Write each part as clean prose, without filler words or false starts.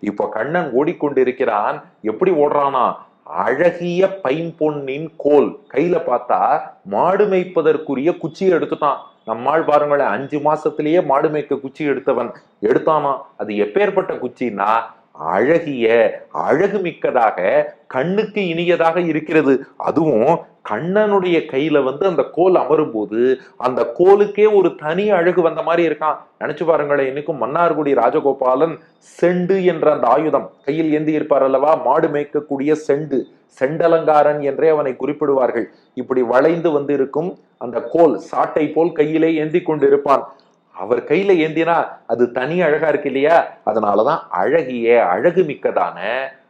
இப்ப கண்ணன் ஓடிக்கொண்டிருக்கிறான். எப்படி ஓடுறானா? அழகிய பைம்பொன்னின் கோல் கையில பார்த்தா மாடு மேய்ப்பதற்குரிய குச்சியை எடுத்துட்டான். நம்மால் பாருங்களேன், 5 மாசத்திலேயே மாடு மேய்க்க குச்சி எடுத்தானா. அது எப்பேற்பட்ட குச்சின்னா, அழகிய அழகு மிக்கதாக, கண்ணுக்கு இனியதாக இருக்கிறது. அதுவும் கண்ணனுடைய கையில அந்த கோல் அமரும் போது அந்த கோலுக்கே ஒரு தனி அழகு வந்த மாதிரி இருக்கான். நினைச்சு பாருங்களேன், இன்னைக்கும் மன்னார்குடி ராஜகோபாலன் செண்டு என்ற அந்த ஆயுதம் கையில் ஏந்தி இருப்பார் அல்லவா, மாடு மேய்க்கக்கூடிய செண்டலங்காரன் என்றே அவனை குறிப்பிடுவார்கள். இப்படி வளைந்து இருக்கும் அந்த கோல் சாட்டை போல் கையிலே ஏந்தி கொண்டிருப்பான். அவர் கையில ஏந்தினா அது தனி அழகா இருக்கு இல்லையா? அதனாலதான் அழகிய அழகு மிக்கதான,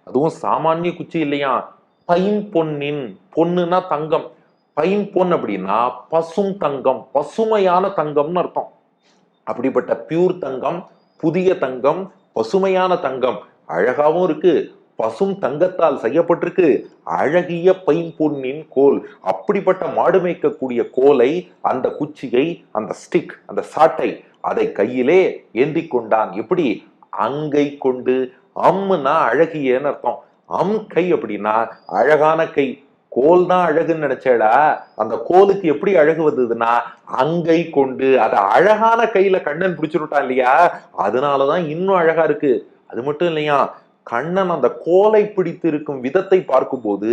அதுவும் சாமானிய குச்சி இல்லையா, பைம்பொன்னின், பொண்ணுன்னா தங்கம், பைம்பொன் அப்படின்னா பசும் தங்கம், பசுமையான தங்கம்னு அர்த்தம். அப்படிப்பட்ட பியூர் தங்கம், புதிய தங்கம், பசுமையான தங்கம், அழகாவும் இருக்கு, பசும் தங்கத்தால் செய்யப்பட்டிருக்கு, அழகிய பைம்பொன்னின் கோல். அப்படிப்பட்ட மாடு மேய்க்கக்கூடிய கோலை, அந்த குச்சியை, அந்த ஸ்டிக், அந்த சாட்டை, அதை கையிலே ஏந்தி கொண்டான். எப்படி? அங்கை கொண்டு. அம்முனா அழகியன்னு அர்த்தம். கை அப்படின்னா அழகான கை. கோல் தான் அழகுன்னு நினைச்சேடா, அந்த கோலுக்கு எப்படி அழகு வந்ததுன்னா அங்கை கொண்டு. அத அழகான கையில கண்ணன் பிடிச்சுட்டான் இல்லையா, அதனாலதான் இன்னும் அழகா இருக்கு. அது மட்டும் இல்லையா, கண்ணன் அந்த கோலை பிடித்து இருக்கும் விதத்தை பார்க்கும்போது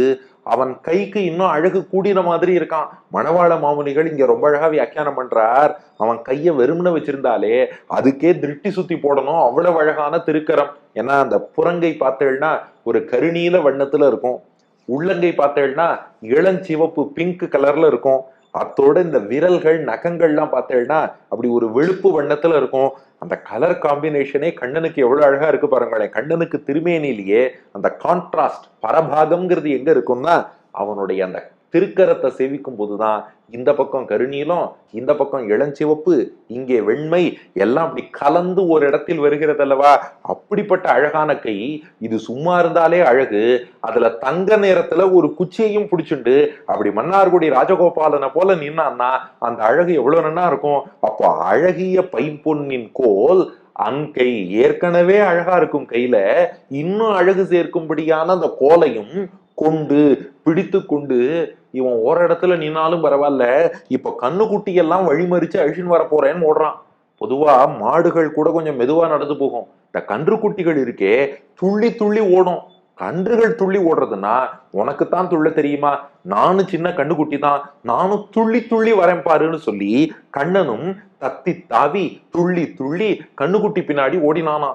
அவன் கைக்கு இன்னும் அழகு கூடின மாதிரி இருக்கான். மணவாள மாமுனிகள் இங்க ரொம்ப அழகா வியாக்கியானம் பண்றார். அவன் கைய வெறும்னு வச்சிருந்தாலே அதுக்கே திருஷ்டி சுத்தி போடணும், அவ்வளவு அழகான திருக்கரம். ஏன்னா அந்த புறங்கை பார்த்தேன்னா ஒரு கருநீல வண்ணத்துல இருக்கும், உள்ளங்கை பார்த்தேன்னா இளஞ்சிவப்பு பிங்க் கலர்ல இருக்கும், அத்தோட இந்த விரல்கள் நகங்கள்லாம் பார்த்தேன்னா அப்படி ஒரு வெளுப்பு வண்ணத்துல இருக்கும். அந்த கலர் காம்பினேஷனே கண்ணனுக்கு எவ்வளவு அழகா இருக்கு பாருங்களேன். கண்ணனுக்கு திருமேனிலேயே அந்த கான்ட்ராஸ்ட் பரபாகம்ங்கிறது எங்க இருக்கும்னா, அவனுடைய அந்த திருக்கரத்தை சேவிக்கும் போதுதான் இந்த பக்கம் கருநீலம், இந்த பக்கம் இளஞ்சிவப்பு, இங்கே வெண்மை, எல்லாம் அப்படி கலந்து ஒரு இடத்தில் வருகிறது அல்லவா. அப்படிப்பட்ட அழகான கை இது. சும்மா இருந்தாலே அழகு, அதுல தங்க நேரத்துல ஒரு குச்சியையும் பிடிச்சுண்டு அப்படி மன்னார்குடி ராஜகோபாலனை போல நின்னான்னா அந்த அழகு எவ்வளவு நன்னா இருக்கும். அப்போ அழகிய பைம்பொன்னின் கோல் அங்கை, ஏற்கனவே அழகா இருக்கும் கையில இன்னும் அழகு சேர்க்கும்படியான அந்த கோலையும் கொண்டு, பிடித்து கொண்டு, இவன் ஒரு இடத்துல நின்னாலும் பரவாயில்ல, இப்ப கண்ணுக்குட்டி எல்லாம் வழிமறிச்சு அழிச்சுன்னு வர போறேன்னு ஓடுறான். பொதுவா மாடுகள் கூட கொஞ்சம் மெதுவா நடந்து போகும். இந்த கன்று குட்டிகள் இருக்கே துள்ளி துள்ளி ஓடும். கன்றுகள் துள்ளி ஓடுறதுன்னா உனக்குத்தான் துள்ள தெரியுமா, நானும் சின்ன கண்ணுக்குட்டி தான், நானும் துள்ளி துள்ளி வரேன் பாருன்னு சொல்லி கண்ணனும் தத்தி தாவி துள்ளி துள்ளி கண்ணுக்குட்டி பின்னாடி ஓடினானா.